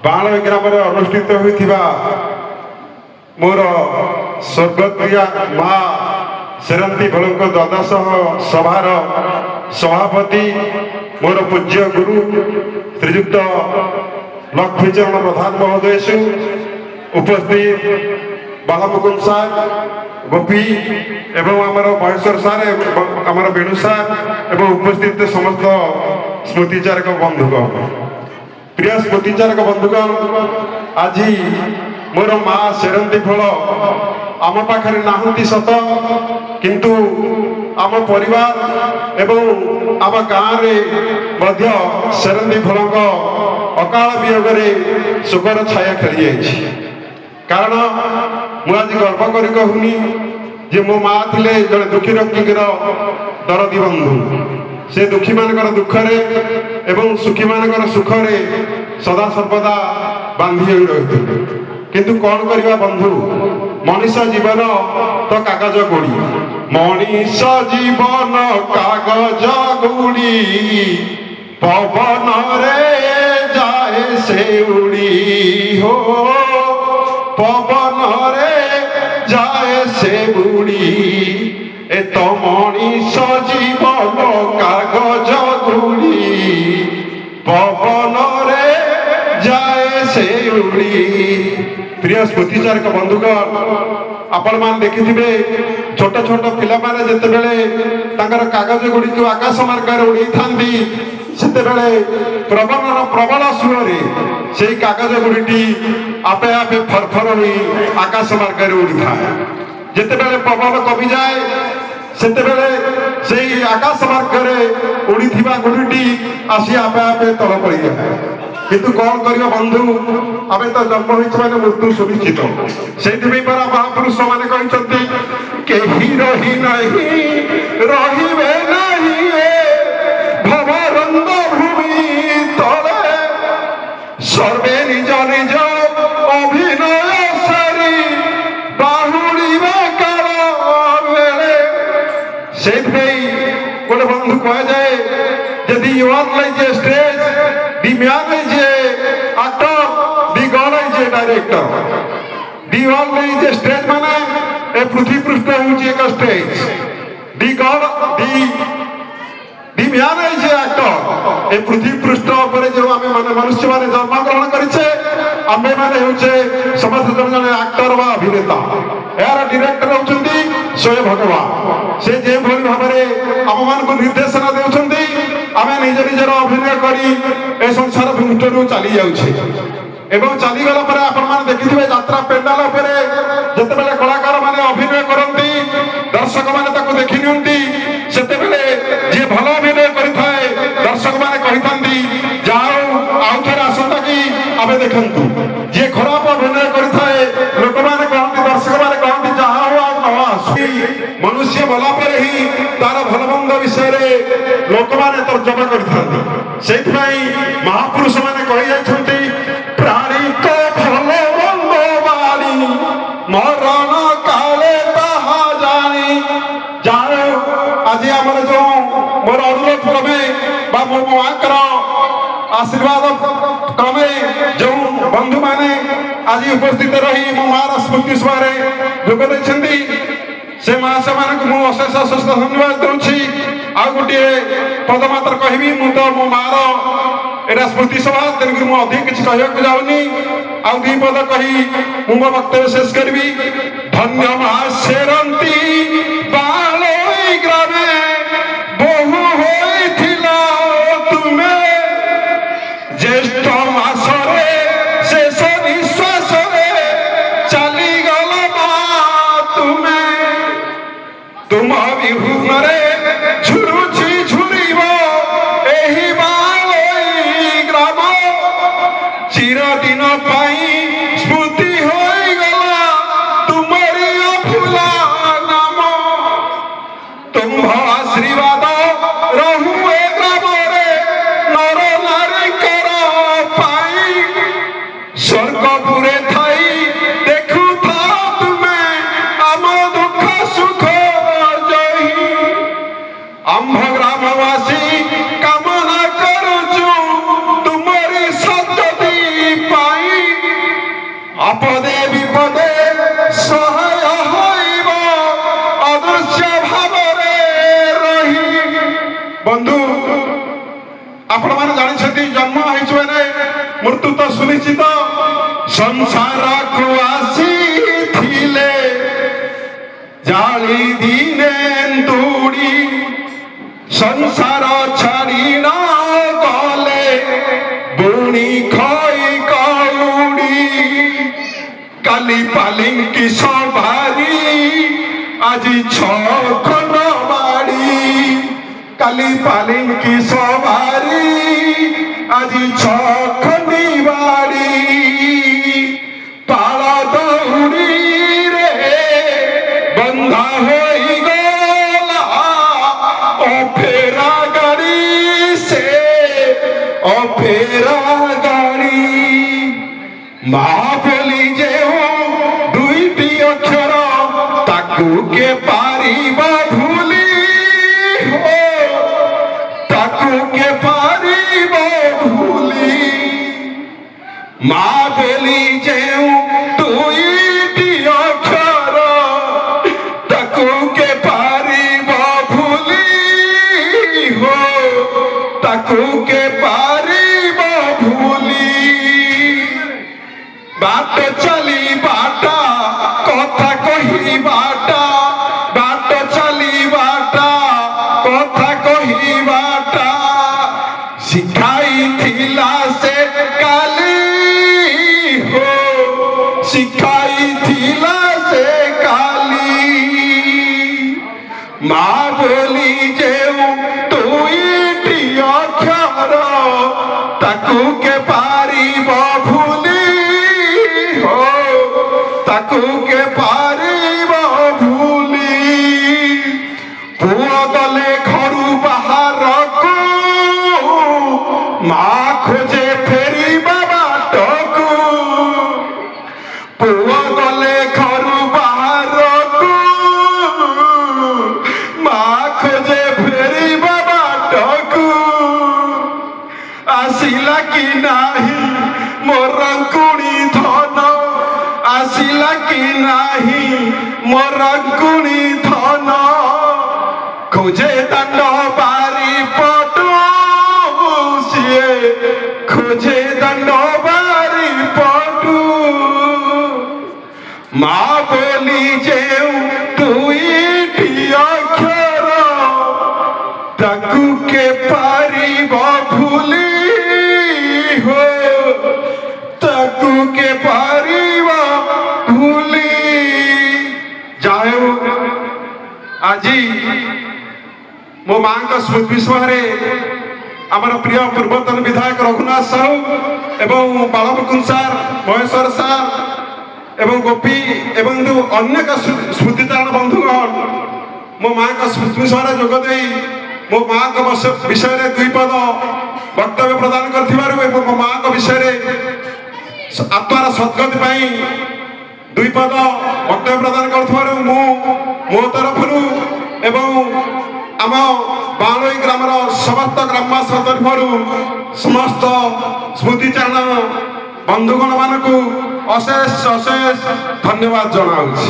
ବାଣ ଗ୍ରାମରେ ଅନୁଷ୍ଠିତ ହୋଇଥିବା ମୋର ସ୍ୱର୍ଗପ୍ରିୟା ମା ସେରନ୍ତୀ ଭୋଳଙ୍କ ଦ୍ୱାଦଶ ସଭାର ସଭାପତି ମୋର ପୂଜ୍ୟ ଗୁରୁ ଶ୍ରୀଯୁକ୍ତ ଲକ୍ଷ୍ମୀଚରଣ ପ୍ରଧାନ ମହୋଦୟସୁ ଉପସ୍ଥିତ ବାଳମୁକୁନ୍ଦ ସାର୍ ଗୋପୀ ଏବଂ ଆମର ମହେଶ୍ୱର ସାର୍ ଆମର ବେଣୁ ସାର୍ ଏବଂ ଉପସ୍ଥିତ ସମସ୍ତ ସ୍ମୃତିଚାରକ ବନ୍ଧୁଗଣ ପ୍ରିୟ ସ୍ମୃତିଚାରକ ବନ୍ଧୁଗଣ ଆଜି ମୋର ମା ସେରନ୍ତୀ ଭୋଳ ଆମ ପାଖରେ ନାହାନ୍ତି ସତ କିନ୍ତୁ ଆମ ପରିବାର ଏବଂ ଆମ ଗାଁରେ ମଧ୍ୟ ସେରନ୍ତୀ ଭୋଳଙ୍କ ଅକାଳ ବିୟୋଗରେ ଶୋକର ଛାୟା ଖେଳିଯାଇଛି। କାରଣ ମୁଁ ଆଜି ଗର୍ବ କରି କହୁନି ଯେ ମୋ ମା ଥିଲେ ଜଣେ ଦୁଃଖୀ ରକ୍ଷୀଙ୍କର ଦରଦୀ ବନ୍ଧୁ। ସେ ଦୁଃଖୀମାନଙ୍କର ଦୁଃଖରେ ଏବଂ ସୁଖୀମାନଙ୍କର ସୁଖରେ ସଦାସର୍ବଦା ବାନ୍ଧି ହୋଇ ରହିଥିଲେ। କିନ୍ତୁ କ'ଣ କରିବା ବନ୍ଧୁ, ମଣିଷ ଜୀବନ ତ କାଗଜ ଗୁଡ଼ି, ମଣିଷ ଜୀବନ କାଗଜ ଗୁଡ଼ି, ପବନରେ ଯାଏ ସେ ଉଡ଼ି ହୋ, ପବନରେ ଯାଏ ସେ ବୁଡ଼ି, ଏ ତ ମଣିଷ ଜୀବନ କାଗଜ ଗୁଡ଼ି, ପବନରେ ଯାଏ ସେ ଉଡ଼ି। প্রিয় স্মৃতিচারক বন্ধুগণ আপনার দেখিথিবে ছোট ছোট পিলামানে যেতেবেলে তাঙ্কর কাগজ গুড়িকে আকাশ মার্গরে উড়াই থাকি সেতেবেলে প্রবল সুরে সেই কাগজ গুড়িটি আপে আপে ফরফর হয়ে আকাশ মার্গরে উড়ি থাকে। যেতেবেলে পবন কমি যায় সেতেবেলে সেই আকাশ মার্গরে উড়িথিবা গুড়িটি আসি আপে আপে তল পড়ি যায়। কিন্তু কଣ କରିବା ବନ୍ଧୁ, ଆମେ ତ ଜନ୍ମ ହୋଇଛୁ ମାନେ ମୃତ୍ୟୁ ସୁନିଶ୍ଚିତ। ସେଇଥିପାଇଁ ପରା ମହାପୁରୁଷ ମାନେ କହିଛନ୍ତି କେହି ରହି ନାହିଁ ରହିବେ ନାହିଁ ଭବରଙ୍ଗ ଭୂମି ତଳେ, ସର୍ବେ ନିଜ ନିଜ ଅଭିନୟ ସାରି ବାହୁଡ଼ିବେ କାଳ ବେଳେ। ସେଇଥିପାଇଁ ଗୋଟେ ବନ୍ଧୁ କୁହାଯାଏ ଯଦି you are like a stage, the man is a actor, the God is a director. The world is a stage মানে এ পৃথিবী পৃষ্ঠ হচ্ছে এক stage. The God, the man is a actor. এ পৃথিবী পৃষ্ঠ উপরে যে আমি মানে মনুষ্য মানে জন্মগ্রহণ করেছে আমি মানে হচ্ছে সমস্ত জনে আক্টর বা অভিনেতা। এর ডিরেক্টর হচ্ছেন স্বয়ং ভগবান। সে যেভাবে ভাবে আমମାନଙ୍କୁ ନିର୍ଦ୍ଦେଶନା ଦେଉଛନ୍ତି ଆମେ ନିଜ ନିଜର ଅଭିନୟ କରି ଏ ସଂସାର ଭିତରୁ ଚାଲି ଯାଉଛେ। ଏବଂ ଚାଲିଗଲା ପରେ ଆପଣମାନେ ଦେଖିଥିବେ ଯାତ୍ରା ପେଣ୍ଡାଲ ଉପରେ ଯେତେବେଳେ କଳାକାର ମାନେ ଅଭିନୟ କରନ୍ତି ଦର୍ଶକମାନେ ତାକୁ ଦେଖି ନିଅନ୍ତି, ସେତେବେଳେ ଯିଏ ଭଲ ଅଭିନୟ କରିଥାଏ ଦର୍ଶକମାନେ କହିଥାନ୍ତି ଯାହା ହଉ ଆଉ ଥରେ ଆସନ୍ତା କି ଆମେ ଦେଖନ୍ତୁ। ଯିଏ ଖରାପ ଅଭିନୟ କରିଥାଏ ଲୋକମାନେ କହନ୍ତି, ଦର୍ଶକମାନେ କହନ୍ତି ଯାହା ହଉ ଆଉ ନ ଆସୁ। ମନୁଷ୍ୟ ମଲା ପରେ ହିଁ ତାର ଭଲ ମନ୍ଦ ବିଷୟରେ ଲୋକମାନେ ତର୍ଜମା କରିଥାନ୍ତି। ସେଇଥିପାଇଁ ମହାପୁରୁଷ ମାନେ କହି ଯାଇଛନ୍ତି ପ୍ରାଣୀଙ୍କ ଭଲ ମନ୍ଦ ବାଣୀ ମରଣ କାଳେ ତାହା ଜାଣି। ଯାହାର ଆଜି ଆମର ଯୋଉ ମୋର ଅନୁରୋଧ କ୍ରମେ ବା ମୋ ମାଙ୍କର ଆଶୀର୍ବାଦ କ୍ରମେ ଯେଉଁ ବନ୍ଧୁମାନେ ଆଜି ଉପସ୍ଥିତ ରହି ମୋ ମାର ସ୍ମୃତି ସଭାରେ ଯୋଗ ଦେଇଛନ୍ତି ସେ ମହାଶୟମାନଙ୍କୁ ମୁଁ ଅଶେଷ ଅଶେଷ ଧନ୍ୟବାଦ ଦେଉଛି। ଆଉ ଗୋଟିଏ ପଦ ମାତ୍ର କହିବି, ମୁଁ ତ ମୋ ମାର ଏଇଟା ସ୍ମୃତି ସଭା ତେଣୁକରି ମୁଁ ଅଧିକ କିଛି କହିବାକୁ ଯାଉନି। ଆଉ ଦୁଇ ପଦ କହି ମୁଁ ମୋ ବକ୍ତବ୍ୟ ଶେଷ କରିବି। ଧନ୍ୟ ମା ସେରନ୍ତୀ ବାଳୋଇ ଗ୍ରାମେ ବହୁ ହୋଇଥିଲ ତୁମେ, ଜ୍ୟେଷ୍ଠ ମାସରେ ଶେଷ ନିଶ୍ୱାସରେ ଚାଲିଗଲ ମା ତୁମେ, ତୁମ ବିହୁନରେ ଝୁରୁଛି ଝୁରିବ ଏହି ବାଳୋଇ ଗ୍ରାମ, ଚିରଦିନ ପାଇଁ ସ୍ମୃତି ହୋଇଗଲା ତୁମରି ଅଫୁଲା ନାମ। ନିଶ୍ଚିତ ସଂସାରକୁ ଆସିଥିଲେ ଜାଳି ଦିନେ ତୁଡ଼ି ସଂସାର ଛାଡ଼ି ନ ଗଲେ ବୁଣି ଖଇ କଉଡ଼ି କାଲି ପାଲିଙ୍କି ସବାରି আজি ছখন বাড়ি কালি পালিঙ্কি সবারি আজি ছখনি বাড়ি পাল দৌড়ি রে বন্ধা হই গলা অফেরা গাড়ি সে অফেরা গাড়ি মা বলি যে দুইটি অক্ষর তাকুকে পারিব ভুলি তাকুকে পারিব ভুলি মা বলি যেউ দুইটি অক্ষর তাকুকে পারিব ভুলি তাকুকে পারিব ভুলি বাট চলি বাটা কথা কহিবাটা বাট চলিবাটা কথা কহিবাটা শিখাইছিলা সে কালি শিখাইছিলা সে কালি মা বলি যেউ দুইটি অক্ষর তাকুকে পারিব ভুলি তাকুকে পারিব ভুলি পুଅ গলে ঘরু বাহারকু মা খোঁজে ফেরিবা বাটকু পুଅ গলে ঘরু বাহারকু মা খোঁজে ফেরিবা বাটকু আসিলা কি নাহি মোর কুড়ি ধন আসিলা কি নাহি মোর গুণী ধন খোঁজে দণ্ড বারি পটু সিয়ে খোঁজে দণ্ড বারি পটু মা বলি যেউ দুইটি অক্ষর তাকুকে পারিব ভুলি তাকুকে পারিব ভুলি যাই হোক আজি ମୋ ମାଙ୍କ ସ୍ମୃତି ବିଷୟରେ ଆମର ପ୍ରିୟ ପୂର୍ବତନ ବିଧାୟକ ରଘୁନାଥ ସାହୁ ଏବଂ ବାଳମୁକୁନ୍ଦ ସାର୍ ମହେଶ୍ୱର ସାର୍ ଏବଂ ଗୋପୀ ଏବଂ ଅନେକ ସ୍ମୃତିଚାରଣ ବନ୍ଧୁଗଣ ମୋ ମାଙ୍କ ସ୍ମୃତି ବିଷୟରେ ଯୋଗ ଦେଇ ମୋ ମାଙ୍କ ବିଷୟରେ ଦୁଇ ପଦ ବକ୍ତବ୍ୟ ପ୍ରଦାନ କରିଥିବାରୁ ଏବଂ ମୋ ମାଙ୍କ ବିଷୟରେ ଆତ୍ମାର ସଦ୍ଗତି ପାଇଁ ଦୁଇ ପଦ ବକ୍ତବ୍ୟ ପ୍ରଦାନ କରୁଥିବାରୁ ମୁଁ ମୋ ତରଫରୁ ଏବଂ ଆମ ବାଣୋଇ ଗ୍ରାମର ସମସ୍ତ ଗ୍ରାମବାସୀଙ୍କ ତରଫରୁ ସମସ୍ତ ସ୍ମୃତିଚାରଣ ବନ୍ଧୁଗଣ ମାନଙ୍କୁ ଅଶେଷ ଅଶେଷ ଧନ୍ୟବାଦ ଜଣାଉଛି।